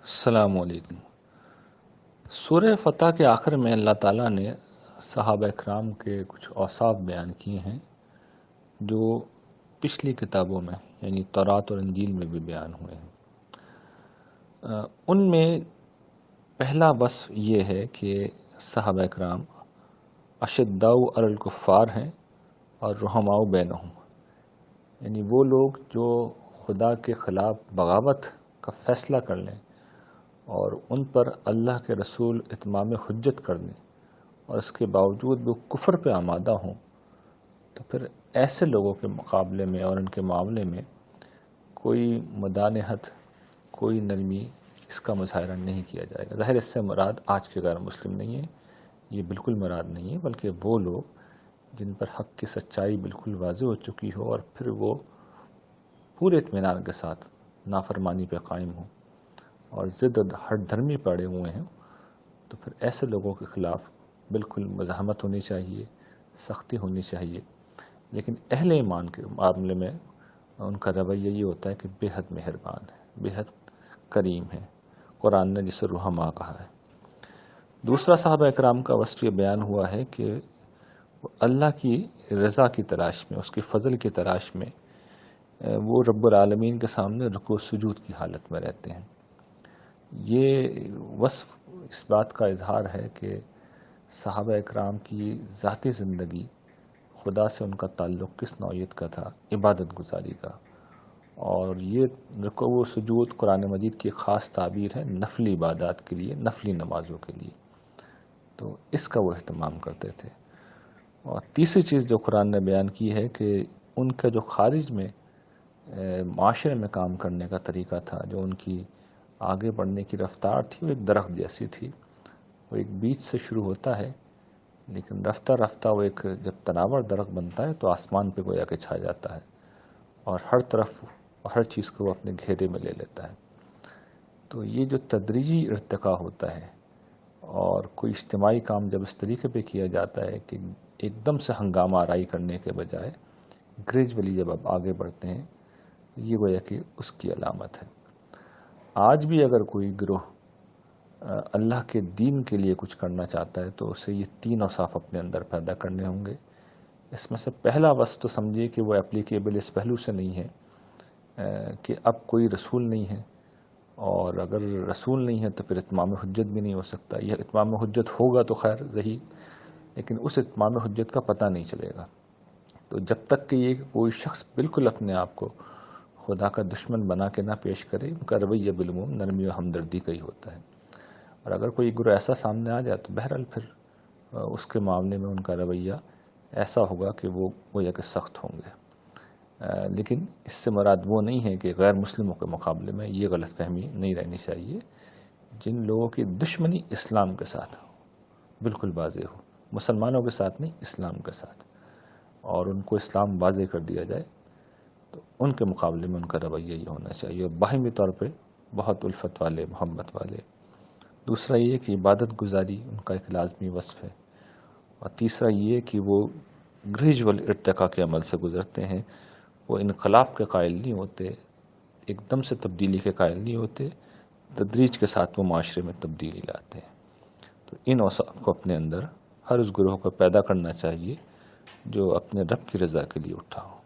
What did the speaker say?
السلام علیکم۔ سورہ فتح کے آخر میں اللہ تعالیٰ نے صحابہ اکرام کے کچھ اوصاف بیان کیے ہیں جو پچھلی کتابوں میں یعنی تورات اور انجیل میں بھی بیان ہوئے ہیں۔ ان میں پہلا وصف یہ ہے کہ صحابہ اکرام اشداء علی الکفار ہیں اور رحماء بینہم، یعنی وہ لوگ جو خدا کے خلاف بغاوت کا فیصلہ کر لیں اور ان پر اللہ کے رسول اتمام حجت کر دیں اور اس کے باوجود وہ کفر پہ آمادہ ہوں، تو پھر ایسے لوگوں کے مقابلے میں اور ان کے معاملے میں کوئی مدانحت، کوئی نرمی اس کا مظاہرہ نہیں کیا جائے گا۔ ظاہر اس سے مراد آج کے غیر مسلم نہیں ہے، یہ بالکل مراد نہیں ہے، بلکہ وہ لوگ جن پر حق کی سچائی بالکل واضح ہو چکی ہو اور پھر وہ پورے اطمینان کے ساتھ نافرمانی پہ قائم ہوں اور ضد و ہٹ دھرمی پڑے ہوئے ہیں، تو پھر ایسے لوگوں کے خلاف بالکل مزاحمت ہونی چاہیے، سختی ہونی چاہیے۔ لیکن اہل ایمان کے معاملے میں ان کا رویہ یہ ہوتا ہے کہ بے حد مہربان ہے، بے حد کریم ہے۔ قرآن نے جسے رحماء کہا ہے۔ دوسرا صحابہ اکرام کا وصف یہ بیان ہوا ہے کہ وہ اللہ کی رضا کی تلاش میں، اس کی فضل کی تلاش میں وہ رب العالمین کے سامنے رکوع سجود کی حالت میں رہتے ہیں۔ یہ وصف اس بات کا اظہار ہے کہ صحابہ اکرام کی ذاتی زندگی، خدا سے ان کا تعلق کس نوعیت کا تھا، عبادت گزاری کا، اور یہ رکوع و سجود قرآن مجید کی خاص تعبیر ہے نفلی عبادات کے لیے، نفلی نمازوں کے لیے، تو اس کا وہ اہتمام کرتے تھے۔ اور تیسری چیز جو قرآن نے بیان کی ہے کہ ان کا جو خارج میں معاشرے میں کام کرنے کا طریقہ تھا، جو ان کی آگے بڑھنے کی رفتار تھی، وہ ایک درخت جیسی تھی۔ وہ ایک بیج سے شروع ہوتا ہے، لیکن رفتہ رفتہ وہ ایک جب تناور درخت بنتا ہے تو آسمان پہ گویا کہ چھا جاتا ہے اور ہر طرف ہر چیز کو وہ اپنے گھیرے میں لے لیتا ہے۔ تو یہ جو تدریجی ارتقاء ہوتا ہے اور کوئی اجتماعی کام جب اس طریقے پہ کیا جاتا ہے کہ ایک دم سے ہنگامہ آرائی کرنے کے بجائے گریجولی جب آپ آگے بڑھتے ہیں، یہ گویا کہ اس کی علامت ہے۔ آج بھی اگر کوئی گروہ اللہ کے دین کے لیے کچھ کرنا چاہتا ہے تو اسے یہ تین اوصاف اپنے اندر پیدا کرنے ہوں گے۔ اس میں سے پہلا وصف تو سمجھیے کہ وہ اپلیکیبل اس پہلو سے نہیں ہے کہ اب کوئی رسول نہیں ہے، اور اگر رسول نہیں ہے تو پھر اتمام حجت بھی نہیں ہو سکتا۔ یہ اتمام حجت ہوگا تو خیر صحیح، لیکن اس اتمام حجت کا پتہ نہیں چلے گا۔ تو جب تک کہ یہ کوئی شخص بالکل اپنے آپ کو خدا کا دشمن بنا کے نہ پیش کرے، ان کا رویہ بالعموم نرمی و ہمدردی کا ہی ہوتا ہے۔ اور اگر کوئی گروہ ایسا سامنے آ جائے تو بہرحال پھر اس کے معاملے میں ان کا رویہ ایسا ہوگا کہ وہ گویا کہ سخت ہوں گے۔ لیکن اس سے مراد وہ نہیں ہے کہ غیر مسلموں کے مقابلے میں یہ غلط فہمی نہیں رہنی چاہیے۔ جن لوگوں کی دشمنی اسلام کے ساتھ بالکل واضح ہو، مسلمانوں کے ساتھ نہیں، اسلام کے ساتھ، اور ان کو اسلام واضح کر دیا جائے، تو ان کے مقابلے میں ان کا رویہ یہ ہونا چاہیے، اور باہمی طور پہ بہت الفت والے، محبت والے۔ دوسرا یہ کہ عبادت گزاری ان کا ایک لازمی وصف ہے، اور تیسرا یہ کہ وہ گریجول ارتقاء کے عمل سے گزرتے ہیں۔ وہ انقلاب کے قائل نہیں ہوتے، ایک دم سے تبدیلی کے قائل نہیں ہوتے، تدریج کے ساتھ وہ معاشرے میں تبدیلی لاتے ہیں۔ تو ان اوصاف کو اپنے اندر ہر اس گروہ کو پیدا کرنا چاہیے جو اپنے رب کی رضا کے لیے اٹھا ہو۔